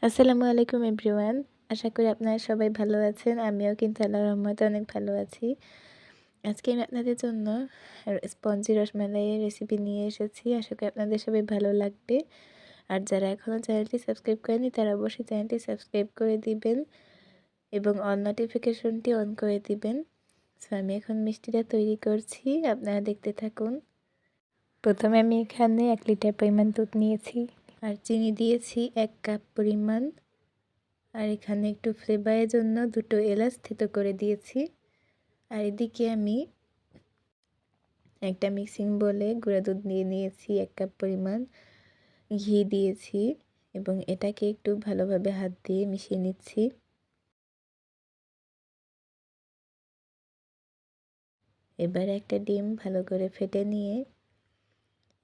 আসসালামু আলাইকুম এভরিওয়ান। আশা করি আপনারা সবাই ভালো আছেন। আমিও কিন্তু আল্লাহর রহমতে অনেক ভালো আছি। আজকে আমি আপনাদের জন্য স্পঞ্জি রসমালাইয়ের রেসিপি নিয়ে এসেছি। আশা করি আপনাদের সবাই ভালো লাগবে। আর যারা এখনও চ্যানেলটি সাবস্ক্রাইব করেনি তারা অবশ্যই চ্যানেলটি সাবস্ক্রাইব করে দিবেন এবং অল নোটিফিকেশনটি অন করে দিবেন। সো আমি এখন মিষ্টিটা তৈরি করছি, আপনারা দেখতে থাকুন। প্রথমে আমি এখানে 1 লিটার পরিমাণ দুধ নিয়েছি আর চিনি দিয়েছি 1 কাপ পরিমাণ। আর এখানে একটু ফ্লেভারের জন্য 2টো এলাচ থেতো করে দিয়েছি। আর এদিকে আমি একটা মিক্সিং বোলে গুঁড়া দুধ নিয়ে নিয়েছি 1 কাপ পরিমাণ, ঘি দিয়েছি এবং এটাকে একটু ভালোভাবে হাত দিয়ে মিশিয়ে নিচ্ছি। এবার একটা ডিম ভালো করে ফেটে নিয়ে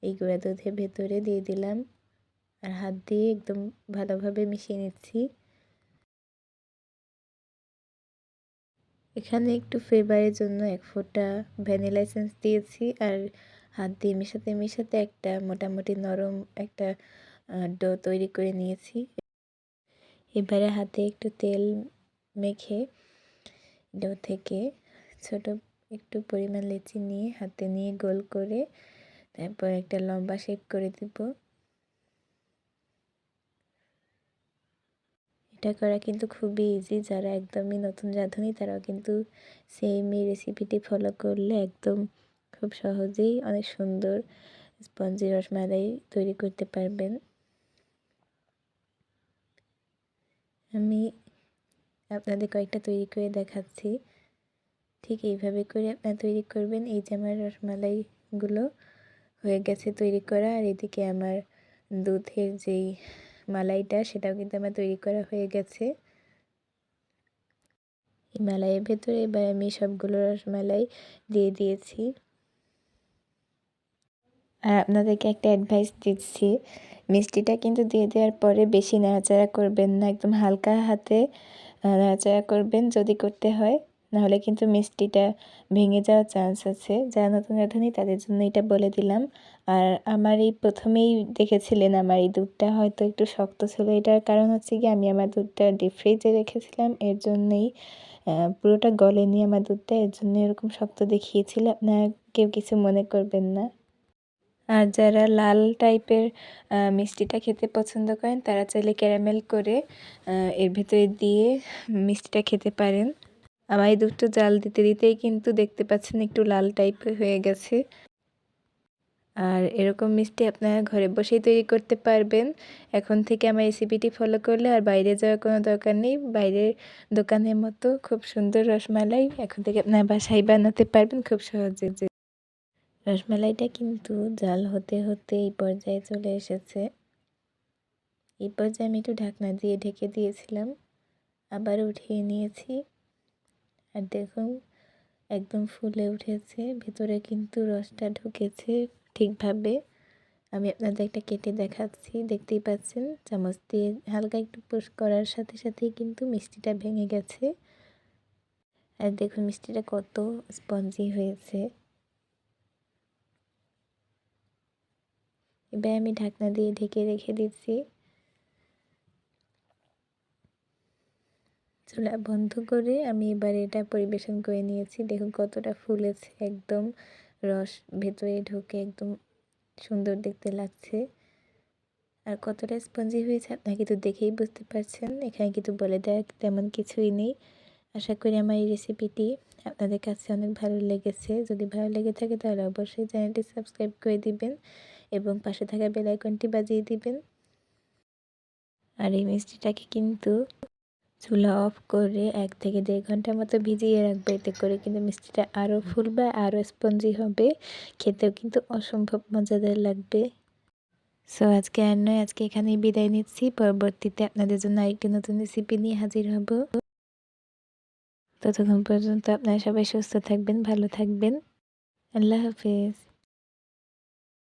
এই গুঁড়া দুধের ভেতরে দিয়ে দিলাম আর হাত দিয়ে একদম ভালোভাবে মিশিয়ে নিচ্ছি। এখানে একটু ফ্লেভারের জন্য 1 ফোঁটা ভ্যানিলা এসেন্স দিয়েছি আর হাত দিয়ে মেশাতে একটা মোটামুটি নরম একটা ডো তৈরি করে নিয়েছি। এবারে হাতে একটু তেল মেখে ডো থেকে ছোট একটু পরিমাণ লেচি নিয়ে হাতে নিয়ে গোল করে তারপর একটা লম্বা শেপ করে দিব। এটা করা কিন্তু খুবই ইজি, যারা একদমই নতুন রাঁধুনি তারাও কিন্তু সেম এই রেসিপিটি ফলো করলে একদম খুব সহজেই অনেক সুন্দর স্পঞ্জি রসমালাই তৈরি করতে পারবেন। আমি আপনাদের কয়েকটা তৈরি করে দেখাচ্ছি। ঠিক এইভাবে করে আপনারা তৈরি করবেন। এই যে আমার রসমালাইগুলো হয়ে গেছে তৈরি করা আর এদিকে আমার দুধের যেই মালাইটা সেটাও কিন্তু আমার তৈরি করা হয়ে গেছে। এই মালাইয়ের ভেতরে এবার আমি সবগুলো রসমালাই দিয়ে দিয়েছি। আর আপনাদেরকে একটা অ্যাডভাইস দিচ্ছি, মিষ্টিটা কিন্তু দিয়ে দেওয়ার পরে বেশি নাড়াচাড়া করবেন না, একদম হালকা হাতে নাড়াচাড়া করবেন যদি করতে হয়, নাহলে কিন্তু মিষ্টিটা ভেঙে যাওয়ার চান্স আছে। যারা নতুন রাঁধুনি তাদের জন্য এটা বলে দিলাম। আর আমার এই প্রথমেই দেখেছিলেন আমার এই দুধটা হয়তো একটু শক্ত ছিল, এটার কারণ হচ্ছে কি আমি আমার দুধটা ডিপ ফ্রিজে রেখেছিলাম, এর জন্যই পুরোটা গলেনি আমার দুধটা, এর জন্য এরকম শক্ত দেখিয়েছিল। আপনারা কেউ কিছু মনে করবেন না। আর যারা লাল টাইপের মিষ্টিটা খেতে পছন্দ করেন তারা চাইলে ক্যারামেল করে এর ভেতরে দিয়ে মিষ্টিটা খেতে পারেন। আমার এই দুধটা জাল দিতে দিতেই কিন্তু দেখতে পাচ্ছেন একটু লাল টাইপের হয়ে গেছে। আর এরকম মিষ্টি আপনারা ঘরে বসেই তৈরি করতে পারবেন। এখন থেকে আমার রেসিপিটি ফলো করলে আর বাইরে যাওয়ার কোনো দরকার নেই। বাইরের দোকানের মতো খুব সুন্দর রসমালাই এখন থেকে আপনারা বাসায় বানাতে পারবেন খুব সহজে। রসমালাইটা কিন্তু জাল হতে হতে এই পর্যায়ে চলে এসেছে। এই পর্যায়ে আমি একটু ঢাকনা দিয়ে ঢেকে দিয়েছিলাম, আবার উঠিয়ে নিয়েছি। আর দেখুন একদম ফুলে উঠেছে, ভেতরে কিন্তু রসটা ঢুকেছে ঠিকভাবে। আমি আপনাদের একটা কেটে দেখাচ্ছি, দেখতেই পাচ্ছেন চামচ দিয়ে হালকা একটু পুশ করার সাথে সাথেই কিন্তু মিষ্টিটা ভেঙে গেছে। আর দেখুন মিষ্টিটা কত স্পঞ্জি হয়েছে। এবার আমি ঢাকনা দিয়ে ঢেকে রেখে দিচ্ছি। চুলা বন্ধ করে আমি এবার এটা পরিবেশন করে নিয়েছি। দেখুন কতটা ফুলেছে, একদম রস ভেতরে ঢুকে একদম সুন্দর দেখতে লাগছে। আর কতটা স্পঞ্জি হয়েছে আপনারা কিন্তু দেখেই বুঝতে পারছেন, এখানে কিন্তু বলে দেওয়ার তেমন কিছুই নেই। আশা করি আমার এই রেসিপিটি আপনাদের কাছে অনেক ভালো লেগেছে। যদি ভালো লেগে থাকে তাহলে অবশ্যই চ্যানেলটি সাবস্ক্রাইব করে দিবেন এবং পাশে থাকা বেল আইকনটি বাজিয়ে দিবেন। আর এই মিষ্টিটাকে কিন্তু চুলা অফ করে 1 থেকে 1.5 ঘন্টার মতো ভিজিয়ে রাখবে, এতে করে কিন্তু মিষ্টিটা আরও ফুলবে, আরও স্পঞ্জি হবে, খেতেও কিন্তু অসম্ভব মজাদার লাগবে। সো আজকে আর নয়, আজকে এখানেই বিদায় নিচ্ছি। পরবর্তীতে আপনাদের জন্য আরেকটি নতুন রেসিপি নিয়ে হাজির হব। ততক্ষণ পর্যন্ত আপনারা সবাই সুস্থ থাকবেন, ভালো থাকবেন। আল্লাহ হাফেজ।